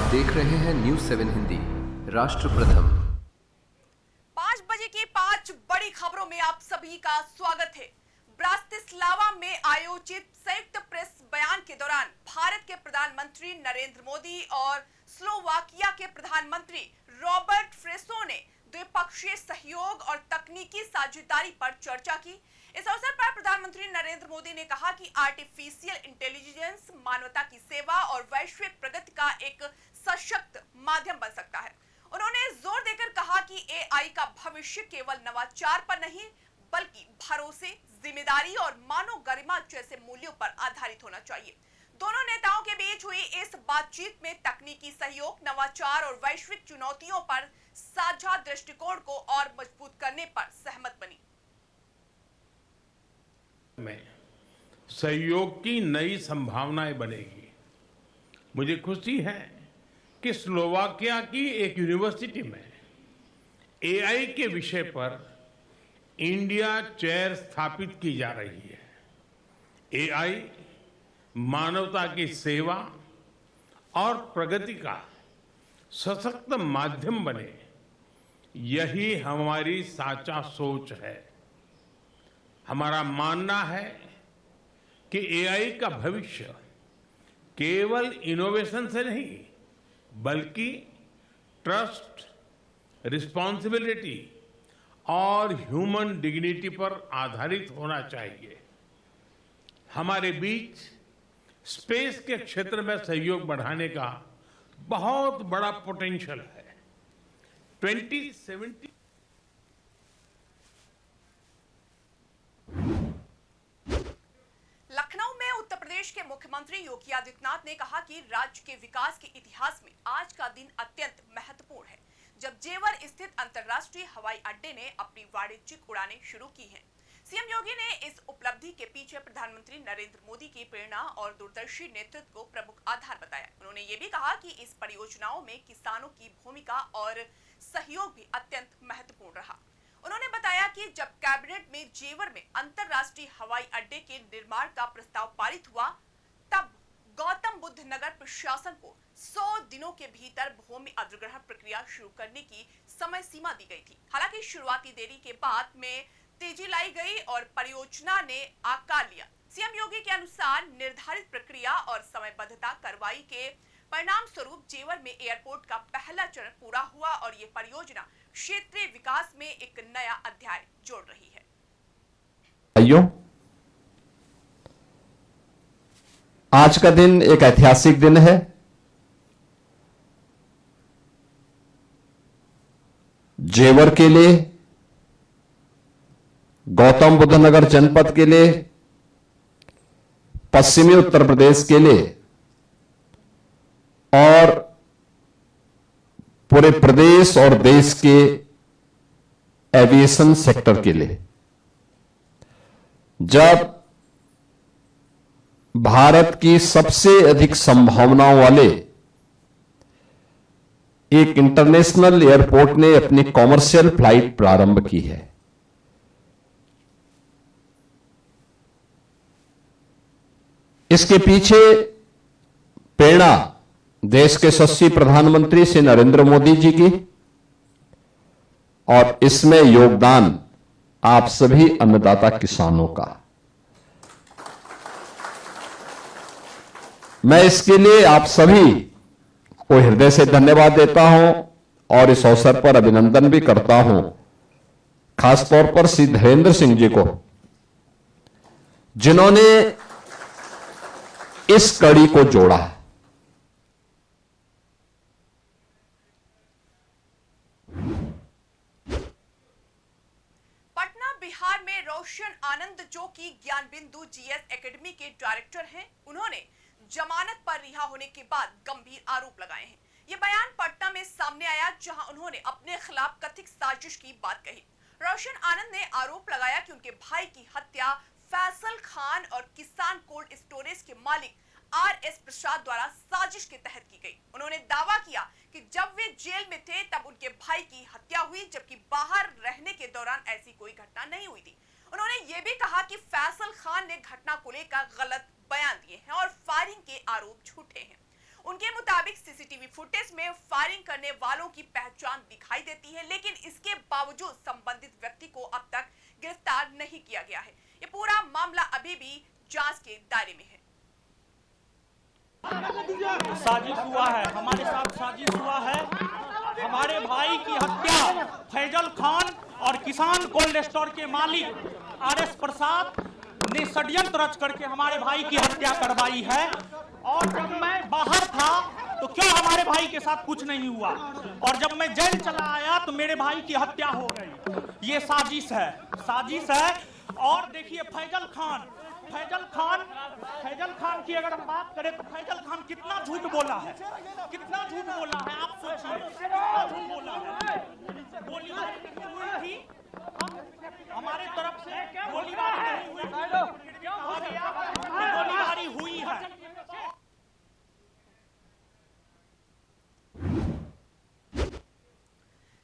देख रहे हैं न्यूज़ 7 हिंदी। राष्ट्र प्रथम। 5 बजे की 5 बड़ी खबरों में आप सभी का स्वागत है। ब्रातिस्लावा में आयोजित संयुक्त प्रेस बयान के दौरान भारत के प्रधानमंत्री नरेंद्र मोदी और स्लोवाकिया के प्रधानमंत्री रॉबर्ट फ्रेसो ने द्विपक्षीय सहयोग और तकनीकी साझेदारी पर चर्चा की। इस अवसर पर प्रधानमंत्री नरेंद्र मोदी ने कहा कि आर्टिफिशियल इंटेलिजेंस मानवता की सेवा और वैश्विक प्रगति का एक सशक्त माध्यम बन सकता है। उन्होंने जोर देकर कहा कि एआई का भविष्य केवल नवाचार पर नहीं बल्कि भरोसे, जिम्मेदारी और मानव गरिमा जैसे मूल्यों पर आधारित होना चाहिए। दोनों नेताओं के बीच हुई इस बातचीत में तकनीकी सहयोग, नवाचार और वैश्विक चुनौतियों पर साझा दृष्टिकोण को और मजबूत करने पर सहमत बनी। में सहयोग की नई संभावनाएं बनेगी। मुझे खुशी है कि स्लोवाकिया की एक यूनिवर्सिटी में एआई के विषय पर इंडिया चेयर स्थापित की जा रही है। एआई मानवता की सेवा और प्रगति का सशक्त माध्यम बने, यही हमारी साचा सोच है। हमारा मानना है कि एआई का भविष्य केवल इनोवेशन से नहीं बल्कि ट्रस्ट, रिस्पॉन्सिबिलिटी और ह्यूमन डिग्निटी पर आधारित होना चाहिए। हमारे बीच स्पेस के क्षेत्र में सहयोग बढ़ाने का बहुत बड़ा पोटेंशियल है। 2070 लखनऊ में उत्तर प्रदेश के मुख्यमंत्री योगी आदित्यनाथ ने कहा कि राज्य के विकास के इतिहास में आज का दिन अत्यंत महत्वपूर्ण है, जब जेवर स्थित अंतर्राष्ट्रीय हवाई अड्डे ने अपनी वाणिज्यिक उड़ानें शुरू की हैं। सीएम योगी ने इस उपलब्धि के पीछे प्रधानमंत्री नरेंद्र मोदी की प्रेरणा और दूरदर्शी नेतृत्व को प्रमुख आधार बताया। उन्होंने ये भी कहा कि इस परियोजनाओं में किसानों की भूमिका और सहयोग भी अत्यंत महत्वपूर्ण रहा। उन्होंने बताया कि जब कैबिनेट में जेवर में अंतर्राष्ट्रीय हवाई अड्डे के निर्माण का प्रस्ताव पारित हुआ, तब गौतम बुद्ध नगर प्रशासन को 100 दिनों के भीतर भूमि अधिग्रहण प्रक्रिया शुरू करने की समय सीमा दी गई थी। हालांकि शुरुआती देरी के बाद में तेजी लाई गई और परियोजना ने आकार लिया। सीएम योगी के अनुसार निर्धारित प्रक्रिया और समयबद्धता कार्रवाई के परिणाम स्वरूप जेवर में एयरपोर्ट का पहला चरण पूरा हुआ और ये परियोजना क्षेत्रीय विकास में एक नया अध्याय जोड़ रही है। भाइयों, आज का दिन एक ऐतिहासिक दिन है। जेवर के लिए, गौतम बुद्ध नगर जनपद के लिए, पश्चिमी उत्तर प्रदेश के लिए और पूरे प्रदेश और देश के एविएशन सेक्टर के लिए। जब भारत की सबसे अधिक संभावनाओं वाले एक इंटरनेशनल एयरपोर्ट ने अपनी कॉमर्शियल फ्लाइट प्रारंभ की है, इसके पीछे प्रेरणा देश के यशस्वी प्रधानमंत्री श्री नरेंद्र मोदी जी की और इसमें योगदान आप सभी अन्नदाता किसानों का। मैं इसके लिए आप सभी को हृदय से धन्यवाद देता हूं और इस अवसर पर अभिनंदन भी करता हूं, खासतौर पर श्री धीरेन्द्र सिंह जी को, जिन्होंने इस कड़ी को जोड़ा। पटना बिहार में रोशन आनंद, जो कि ज्ञान बिंदु जीएस एकेडमी के डायरेक्टर हैं, उन्होंने जमानत पर रिहा होने के बाद गंभीर आरोप लगाए हैं। ये बयान पटना में सामने आया, जहां उन्होंने अपने खिलाफ कथित साजिश की बात कही। रोशन आनंद ने आरोप लगाया कि उनके भाई की हत्या फैसल खान और किसान कोल्ड स्टोरेज के मालिक आरएस प्रसाद द्वारा साजिश के तहत की गई। उन्होंने दावा किया कि जब वे जेल में थे तब उनके भाई की हत्या हुई, जबकि बाहर रहने के दौरान ऐसी कोई घटना नहीं हुई थी। उन्होंने ये भी कहा कि फैसल खान ने घटना को लेकर गलत बयान दिए हैं और फायरिंग के आरोप झूठे हैं। उनके मुताबिक मुताबिक सीसीटीवी फुटेज में फायरिंग करने वालों की पहचान दिखाई देती है, लेकिन इसके बावजूद संबंधित व्यक्ति को अब तक गिरफ्तार नहीं किया गया है। ये पूरा मामला अभी भी जांच के दायरे में है। साजिश हुआ है, हमारे साथ साजिश हुआ है। हमारे भाई की हत्या फैजल खान और किसान कोल्ड स्टोर के मालिक आरएस प्रसाद ने षड्यंत्र रच करके हमारे भाई की हत्या करवाई है। और जब मैं बाहर था तो क्यों हमारे भाई के साथ कुछ नहीं हुआ, और जब मैं जेल चला आया तो मेरे भाई की हत्या हो गई। ये साजिश है, साजिश है। और देखिए फैजल खान की अगर हम बात करें तो फैजल खान कितना झूठ बोला है, कितना झूठ बोला है, आप सोचिए कितना झूठ बोला है। गोलीबारी नहीं हुई थी, हमारे तरफ से गोलीबारी नहीं हुई, गोलीबारी हुई है।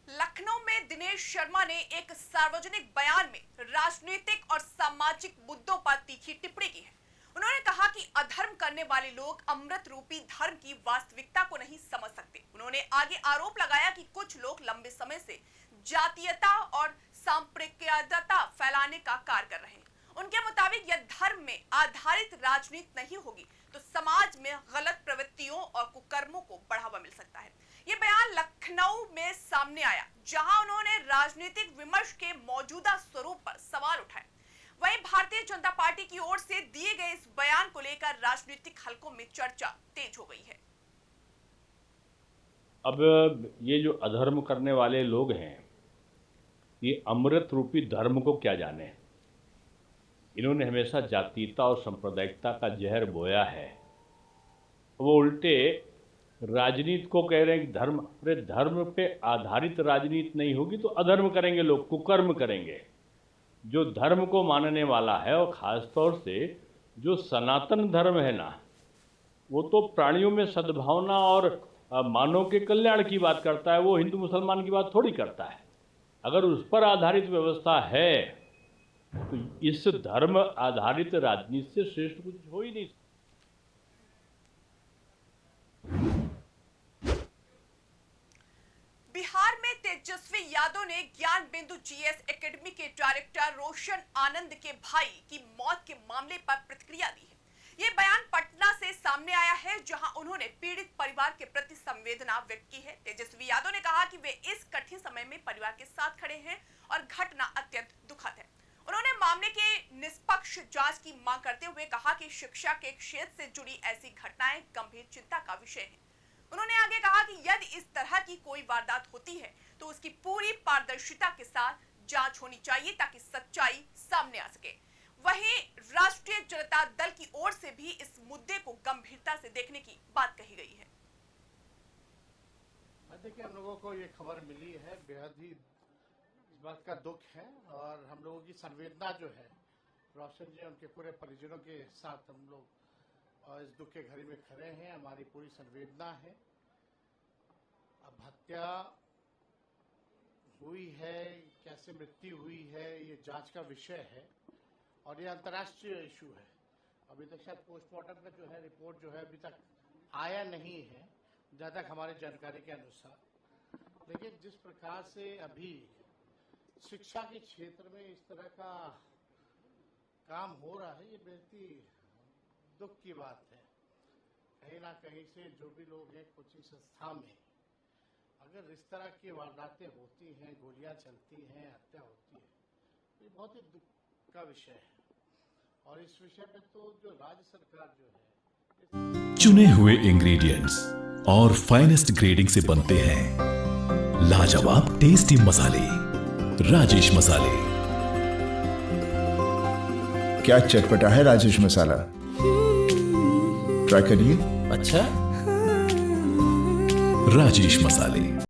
लखनऊ में दिनेश शर्मा ने एक सार्वजनिक बयान में राजनीतिक और सामाजिक मुद्दों पर तीखी टिप्पणी की है। उन्होंने कहा कि अधर्म करने वाले लोग अमृत रूपी धर्म की वास्तविकता को नहीं समझ सकते। उन्होंने आगे आरोप लगाया कि कुछ लोग लंबे समय से जातीयता और सांप्रदायिकता फैलाने का कार्य कर रहे हैं। उनके मुताबिक यह धर्म में आधारित राजनीति नहीं होगी तो समाज में गलत प्रवृत्तियों और कुकर्मों को बढ़ावा मिल सकता है। ये बयान लखनऊ में सामने आया, जहां उन्होंने राजनीतिक विमर्श के मौजूदा स्वरूप पर सवाल उठाए। वहीं भारतीय जनता पार्टी की ओर से दिए गए इस बयान को लेकर राजनीतिक हलकों में चर्चा तेज हो गई है। अब ये जो अधर्म करने वाले लोग हैं, ये अमृत रूपी धर्म को क्या जाने। इन्होंने हमेशा जातीयता और सांप्रदायिकता का जहर बोया है। वो उल्टे राजनीति को कह रहे हैं कि धर्म, अरे धर्म पे आधारित राजनीति नहीं होगी तो अधर्म करेंगे लोग, कुकर्म करेंगे। जो धर्म को मानने वाला है और ख़ास तौर से जो सनातन धर्म है ना, वो तो प्राणियों में सद्भावना और मानव के कल्याण की बात करता है। वो हिंदू मुसलमान की बात थोड़ी करता है। अगर उस पर आधारित व्यवस्था है तो इस धर्म आधारित राजनीति से श्रेष्ठ कुछ हो ही नहीं। बिहार में तेजस्वी यादव ने ज्ञान बिंदु जीएस एकेडमी के डायरेक्टर रोशन आनंद के भाई की मौत के मामले पर प्रतिक्रिया दी है। ये बयान पटना से सामने आया है, जहां उन्होंने पीड़ित परिवार के प्रति संवेदना व्यक्त की है। तेजस्वी यादव ने कहा कि वे इस कठिन समय में परिवार के साथ खड़े हैं और घटना अत्यंत दुखद है। उन्होंने मामले के निष्पक्ष जांच की मांग करते हुए कहा कि शिक्षा के क्षेत्र से जुड़ी ऐसी घटनाएं गंभीर चिंता का विषय है। उन्होंने आगे कहा कि यदि इस तरह की कोई वारदात होती है तो उसकी पूरी पारदर्शिता के साथ जांच होनी चाहिए ताकि सच्चाई सामने आ सके। वहीं राष्ट्रीय जनता दल की ओर से भी इस मुद्दे को गंभीरता से देखने की बात कही गई है। देखिए, हम लोगों को ये खबर मिली है, बेहद ही इस बात का दुख है और हम लोगों की संवेदना जो है रोशन जी उनके पूरे परिजनों के साथ हम लोग इस दुख के घड़ी में खड़े हैं। हमारी पूरी संवेदना है। अब हत्या हुई है, कैसे मृत्यु हुई है, ये जांच का विषय है और ये अंतर्राष्ट्रीय इशू है। अभी तक शायद पोस्टमार्टम का जो है रिपोर्ट जो है अभी तक आया नहीं है, जहाँ तक हमारी जानकारी के अनुसार। लेकिन जिस प्रकार से अभी शिक्षा के क्षेत्र में इस तरह का काम हो रहा है, ये बेहद ही दुख की बात है। कहीं ना कहीं से जो भी लोग हैं कोचिंग संस्था में अगर इस तरह की वारदातें होती हैं, गोलियां चलती हैं, हत्या होती है, तो ये बहुत ही दुख का विषय है। और इस विषय पे तो जो राज्य सरकार जो है, चुने हुए इंग्रेडिएंट्स और फाइनेस्ट ग्रेडिंग से बनते हैं लाजवाब टेस्टी मसाले, राजेश मसाले। क्या चटपटा है राजेश मसाला, ट्राई करिए। अच्छा, राजेश मसाले।